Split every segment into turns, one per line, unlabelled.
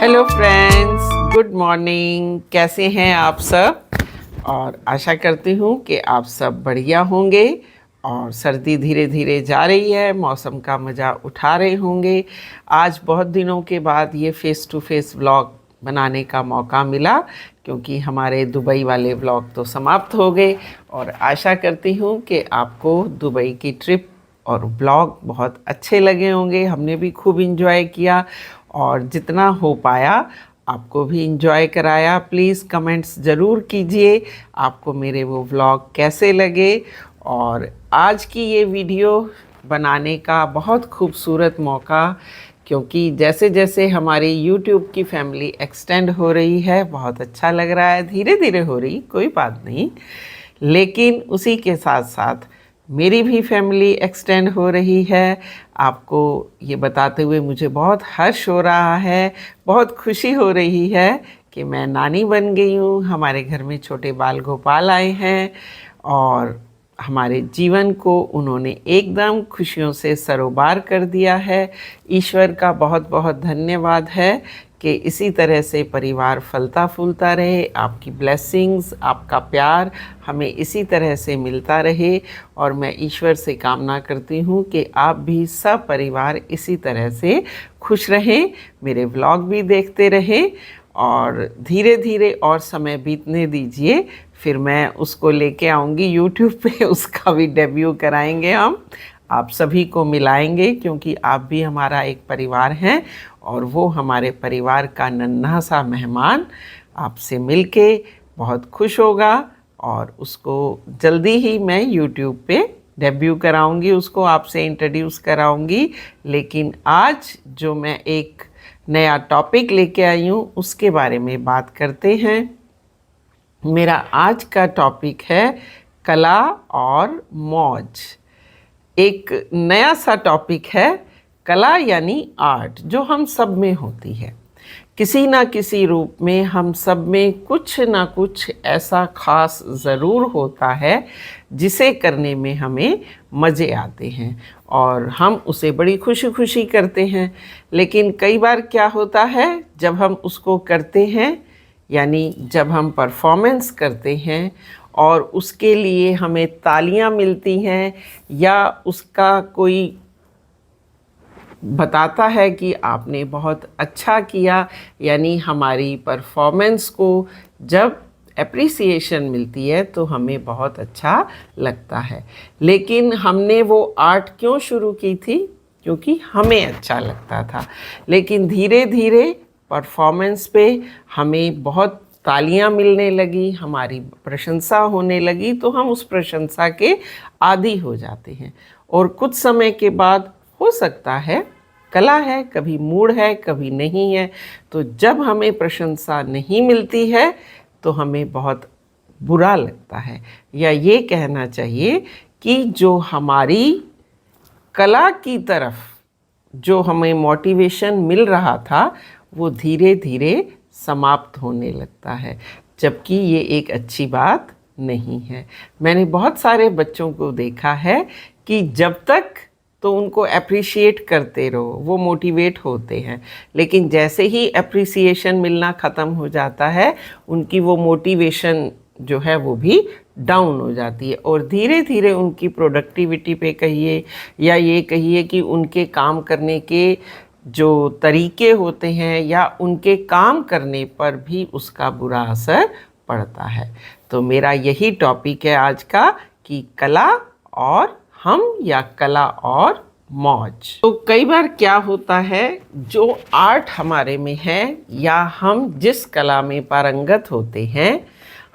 Hello friends, good morning. कैसे हैं आप सब? और आशा करती हूँ कि आप सब बढ़िया होंगे। और सर्दी धीरे धीरे जा रही है, मौसम का मज़ा उठा रहे होंगे। आज बहुत दिनों के बाद ये फ़ेस टू फेस व्लॉग बनाने का मौका मिला, क्योंकि हमारे दुबई वाले व्लॉग तो समाप्त हो गए। और आशा करती हूँ कि आपको दुबई की ट्रिप और ब्लॉग बहुत अच्छे लगे होंगे। हमने भी खूब इंजॉय किया और जितना हो पाया आपको भी इंजॉय कराया। प्लीज़ कमेंट्स ज़रूर कीजिए आपको मेरे वो व्लॉग कैसे लगे। और आज की ये वीडियो बनाने का बहुत खूबसूरत मौका, क्योंकि जैसे जैसे हमारी YouTube की फैमिली एक्सटेंड हो रही है, बहुत अच्छा लग रहा है। धीरे धीरे हो रही, कोई बात नहीं, लेकिन उसी के साथ साथ मेरी भी फैमिली एक्सटेंड हो रही है। आपको ये बताते हुए मुझे बहुत हर्ष हो रहा है, बहुत खुशी हो रही है कि मैं नानी बन गई हूँ। हमारे घर में छोटे बाल गोपाल आए हैं और हमारे जीवन को उन्होंने एकदम खुशियों से सरोबार कर दिया है। ईश्वर का बहुत बहुत धन्यवाद है कि इसी तरह से परिवार फलता फूलता रहे। आपकी ब्लेसिंग्स, आपका प्यार हमें इसी तरह से मिलता रहे। और मैं ईश्वर से कामना करती हूँ कि आप भी सब परिवार इसी तरह से खुश रहें, मेरे व्लॉग भी देखते रहें। और धीरे धीरे और समय बीतने दीजिए, फिर मैं उसको लेके आऊँगी यूट्यूब पे। उसका भी डेब्यू कराएंगे हम, आप सभी को मिलाएंगे, क्योंकि आप भी हमारा एक परिवार हैं। और वो हमारे परिवार का नन्हा सा मेहमान आपसे मिलके बहुत खुश होगा। और उसको जल्दी ही मैं यूट्यूब पे डेब्यू कराऊंगी, उसको आपसे इंट्रोड्यूस कराऊंगी। लेकिन आज जो मैं एक नया टॉपिक लेके आई हूँ उसके बारे में बात करते हैं। मेरा आज का टॉपिक है कला और मौज। एक नया सा टॉपिक है, कला यानी आर्ट, जो हम सब में होती है। किसी ना किसी रूप में हम सब में कुछ ना कुछ ऐसा खास ज़रूर होता है जिसे करने में हमें मज़े आते हैं और हम उसे बड़ी खुशी खुशी करते हैं। लेकिन कई बार क्या होता है, जब हम उसको करते हैं, यानी जब हम परफॉर्मेंस करते हैं और उसके लिए हमें तालियां मिलती हैं या उसका कोई बताता है कि आपने बहुत अच्छा किया, यानी हमारी परफॉर्मेंस को जब एप्रिसिएशन मिलती है तो हमें बहुत अच्छा लगता है। लेकिन हमने वो आर्ट क्यों शुरू की थी? क्योंकि हमें अच्छा लगता था। लेकिन धीरे धीरे परफॉर्मेंस पे हमें बहुत तालियां मिलने लगी, हमारी प्रशंसा होने लगी, तो हम उस प्रशंसा के आदी हो जाते हैं। और कुछ समय के बाद हो सकता है, कला है, कभी मूड है, कभी नहीं है, तो जब हमें प्रशंसा नहीं मिलती है तो हमें बहुत बुरा लगता है। या ये कहना चाहिए कि जो हमारी कला की तरफ जो हमें मोटिवेशन मिल रहा था वो धीरे धीरे समाप्त होने लगता है, जबकि ये एक अच्छी बात नहीं है। मैंने बहुत सारे बच्चों को देखा है कि जब तक तो उनको अप्रिशिएट करते रहो, वो मोटिवेट होते हैं, लेकिन जैसे ही अप्रिसिएशन मिलना ख़त्म हो जाता है उनकी वो मोटिवेशन जो है वो भी डाउन हो जाती है। और धीरे धीरे उनकी प्रोडक्टिविटी पे कहिए या ये कहिए कि उनके काम करने के जो तरीके होते हैं या उनके काम करने पर भी उसका बुरा असर पड़ता है। तो मेरा यही टॉपिक है आज का, कि कला और हम या कला और मौज। तो कई बार क्या होता है, जो आर्ट हमारे में है या हम जिस कला में पारंगत होते हैं,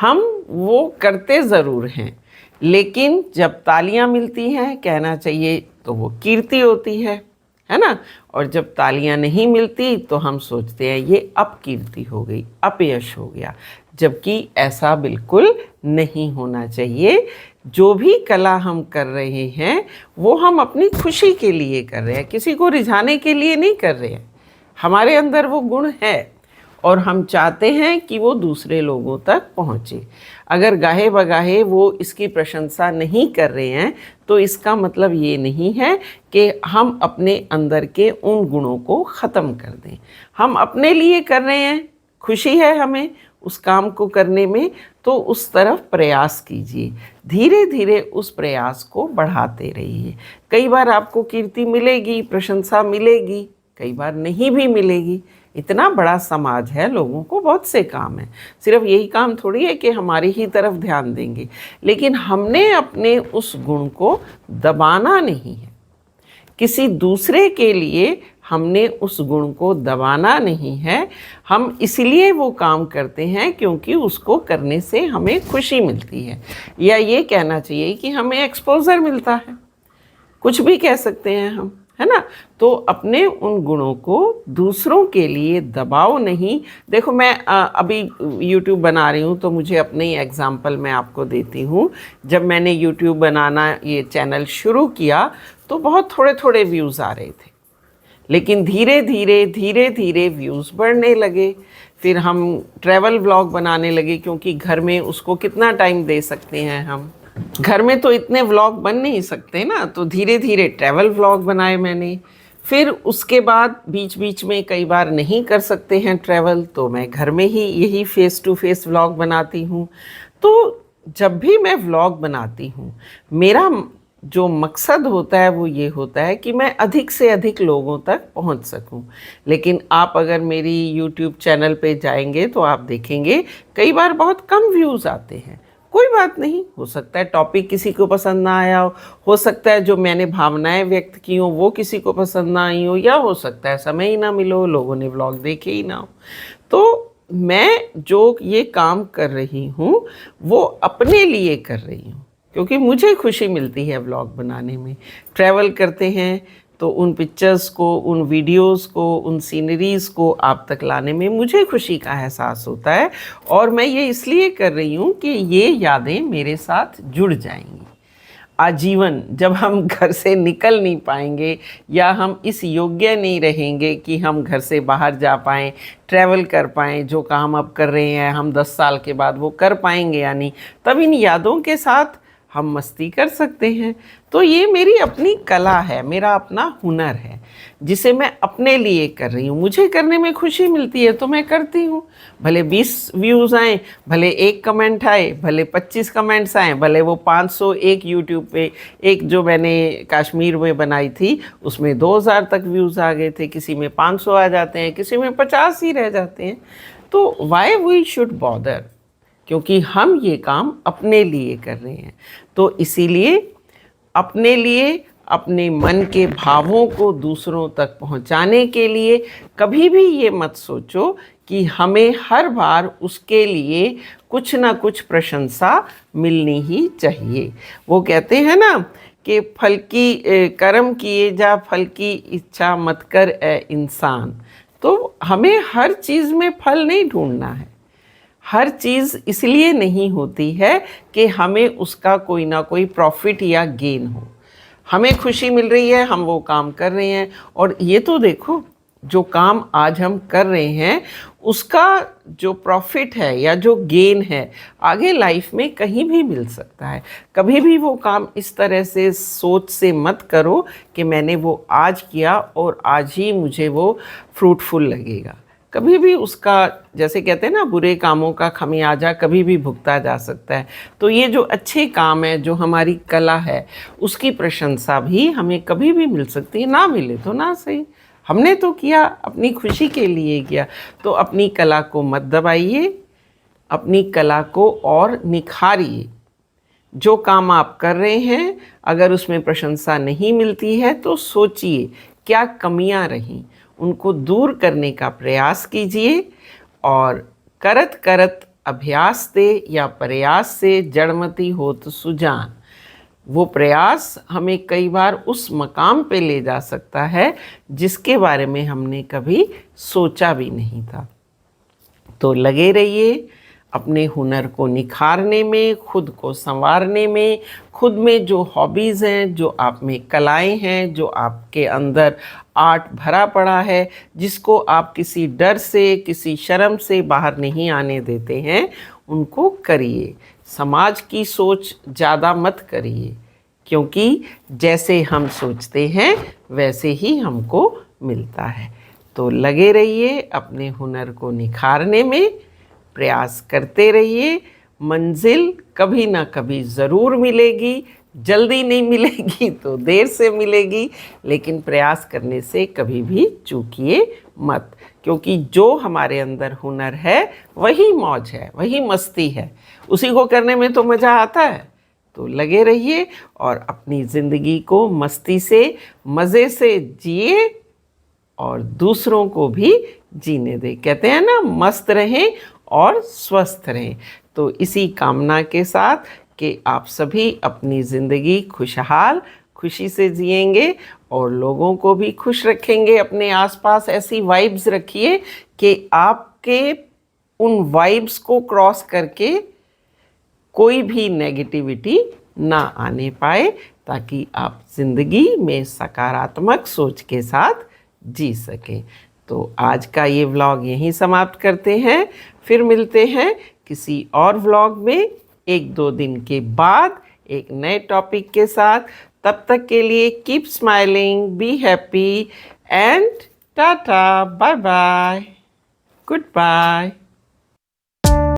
हम वो करते ज़रूर हैं, लेकिन जब तालियां मिलती हैं, कहना चाहिए तो वो कीर्ति होती है ना। और जब तालियां नहीं मिलती तो हम सोचते हैं ये अपकीर्ति हो गई, अपयश हो गया, जबकि ऐसा बिल्कुल नहीं होना चाहिए। जो भी कला हम कर रहे हैं वो हम अपनी खुशी के लिए कर रहे हैं, किसी को रिझाने के लिए नहीं कर रहे हैं। हमारे अंदर वो गुण है और हम चाहते हैं कि वो दूसरे लोगों तक पहुँचे। अगर गाहे बगाहे वो इसकी प्रशंसा नहीं कर रहे हैं तो इसका मतलब ये नहीं है कि हम अपने अंदर के उन गुणों को ख़त्म कर दें। हम अपने लिए कर रहे हैं, खुशी है हमें उस काम को करने में, तो उस तरफ प्रयास कीजिए। धीरे धीरे उस प्रयास को बढ़ाते रहिए। कई बार आपको कीर्ति मिलेगी, प्रशंसा मिलेगी, कई बार नहीं भी मिलेगी। इतना बड़ा समाज है, लोगों को बहुत से काम हैं, सिर्फ यही काम थोड़ी है कि हमारी ही तरफ ध्यान देंगे। लेकिन हमने अपने उस गुण को दबाना नहीं है, किसी दूसरे के लिए हमने उस गुण को दबाना नहीं है। हम इसलिए वो काम करते हैं क्योंकि उसको करने से हमें खुशी मिलती है, या ये कहना चाहिए कि हमें एक्सपोजर मिलता है, कुछ भी कह सकते हैं हम, है ना। तो अपने उन गुणों को दूसरों के लिए दबाओ नहीं। देखो मैं अभी YouTube बना रही हूँ तो मुझे अपने ही एग्जाम्पल मैं आपको देती हूँ। जब मैंने YouTube बनाना ये चैनल शुरू किया तो बहुत थोड़े थोड़े व्यूज़ आ रहे थे, लेकिन धीरे धीरे व्यूज़ बढ़ने लगे। फिर हम ट्रैवल व्लॉग बनाने लगे, क्योंकि घर में उसको कितना टाइम दे सकते हैं हम, घर में तो इतने व्लॉग बन नहीं सकते ना। तो धीरे धीरे ट्रैवल व्लॉग बनाए मैंने। फिर उसके बाद बीच बीच में कई बार नहीं कर सकते हैं ट्रैवल, तो मैं घर में ही यही फेस टू फेस व्लॉग बनाती हूँ। तो जब भी मैं व्लॉग बनाती हूँ, मेरा जो मकसद होता है वो ये होता है कि मैं अधिक से अधिक लोगों तक पहुंच सकूं। लेकिन आप अगर मेरी YouTube चैनल पे जाएंगे तो आप देखेंगे कई बार बहुत कम व्यूज़ आते हैं। कोई बात नहीं, हो सकता है टॉपिक किसी को पसंद ना आया हो सकता है जो मैंने भावनाएं व्यक्त की हो वो किसी को पसंद ना आई हो, या हो सकता है समय ही ना मिलो, लोगों ने व्लॉग देखे ही ना हो। तो मैं जो ये काम कर रही हूँ वो अपने लिए कर रही हूँ, क्योंकि मुझे खुशी मिलती है व्लॉग बनाने में। ट्रैवल करते हैं तो उन पिक्चर्स को, उन वीडियोस को, उन सीनरीज़ को आप तक लाने में मुझे खुशी का एहसास होता है। और मैं ये इसलिए कर रही हूँ कि ये यादें मेरे साथ जुड़ जाएंगी आजीवन। जब हम घर से निकल नहीं पाएंगे या हम इस योग्य नहीं रहेंगे कि हम घर से बाहर जा पाएँ, ट्रैवल कर पाएँ, जो काम अब कर रहे हैं हम 10 साल के बाद वो कर पाएंगे या नहीं, तब इन यादों के साथ हम मस्ती कर सकते हैं। तो ये मेरी अपनी कला है, मेरा अपना हुनर है, जिसे मैं अपने लिए कर रही हूँ। मुझे करने में खुशी मिलती है तो मैं करती हूँ। भले 20 व्यूज़ आएँ, भले 1 कमेंट आए, भले 25 कमेंट्स आएँ, भले वो 500 एक यूट्यूब पे, एक जो मैंने कश्मीर में बनाई थी उसमें 2000 तक व्यूज़ आ गए थे, किसी में 500 आ जाते हैं, किसी में 50 ही रह जाते हैं। तो वाई वी शुड बॉदर, क्योंकि हम ये काम अपने लिए कर रहे हैं। तो इसीलिए अपने लिए, अपने मन के भावों को दूसरों तक पहुंचाने के लिए कभी भी ये मत सोचो कि हमें हर बार उसके लिए कुछ ना कुछ प्रशंसा मिलनी ही चाहिए। वो कहते हैं ना कि फल की कर्म किए जा, फल की इच्छा मत कर ए इंसान। तो हमें हर चीज़ में फल नहीं ढूंढना है। हर चीज़ इसलिए नहीं होती है कि हमें उसका कोई ना कोई प्रॉफिट या गेन हो। हमें खुशी मिल रही है, हम वो काम कर रहे हैं। और ये तो देखो, जो काम आज हम कर रहे हैं उसका जो प्रॉफिट है या जो गेन है आगे लाइफ में कहीं भी मिल सकता है। कभी भी वो काम इस तरह से सोच से मत करो कि मैंने वो आज किया और आज ही मुझे वो फ्रूटफुल लगेगा। कभी भी उसका, जैसे कहते हैं ना, बुरे कामों का खमियाजा कभी भी भुगता जा सकता है। तो ये जो अच्छे काम है, जो हमारी कला है, उसकी प्रशंसा भी हमें कभी भी मिल सकती है। ना मिले तो ना सही, हमने तो किया, अपनी खुशी के लिए किया। तो अपनी कला को मत दबाइए, अपनी कला को और निखारिए। जो काम आप कर रहे हैं अगर उसमें प्रशंसा नहीं मिलती है तो सोचिए क्या कमियां रहीं, उनको दूर करने का प्रयास कीजिए। और करत करत अभ्यास ते या प्रयास से जड़मती होत सुजान। वो प्रयास हमें कई बार उस मकाम पे ले जा सकता है जिसके बारे में हमने कभी सोचा भी नहीं था। तो लगे रहिए, अपने हुनर को निखारने में, खुद को संवारने में, खुद में जो हॉबीज़ हैं, जो आप में कलाएं हैं, जो आपके अंदर आर्ट भरा पड़ा है, जिसको आप किसी डर से, किसी शर्म से बाहर नहीं आने देते हैं, उनको करिए। समाज की सोच ज़्यादा मत करिए, क्योंकि जैसे हम सोचते हैं वैसे ही हमको मिलता है। तो लगे रहिए अपने हुनर को निखारने में, प्रयास करते रहिए। मंजिल कभी ना कभी ज़रूर मिलेगी, जल्दी नहीं मिलेगी तो देर से मिलेगी, लेकिन प्रयास करने से कभी भी चूकिए मत, क्योंकि जो हमारे अंदर हुनर है वही मौज है, वही मस्ती है, उसी को करने में तो मज़ा आता है। तो लगे रहिए और अपनी ज़िंदगी को मस्ती से, मज़े से जिए और दूसरों को भी जीने दें। कहते हैं ना, मस्त रहें और स्वस्थ रहें। तो इसी कामना के साथ कि आप सभी अपनी ज़िंदगी खुशहाल खुशी से जिएंगे और लोगों को भी खुश रखेंगे। अपने आसपास ऐसी वाइब्स रखिए कि आपके उन वाइब्स को क्रॉस करके कोई भी नेगेटिविटी ना आने पाए, ताकि आप ज़िंदगी में सकारात्मक सोच के साथ जी सकें। तो आज का ये व्लॉग यहीं समाप्त करते हैं। फिर मिलते हैं किसी और व्लॉग में 1-2 दिन के बाद एक नए टॉपिक के साथ। तब तक के लिए keep smiling, be happy and tata, bye bye, good bye.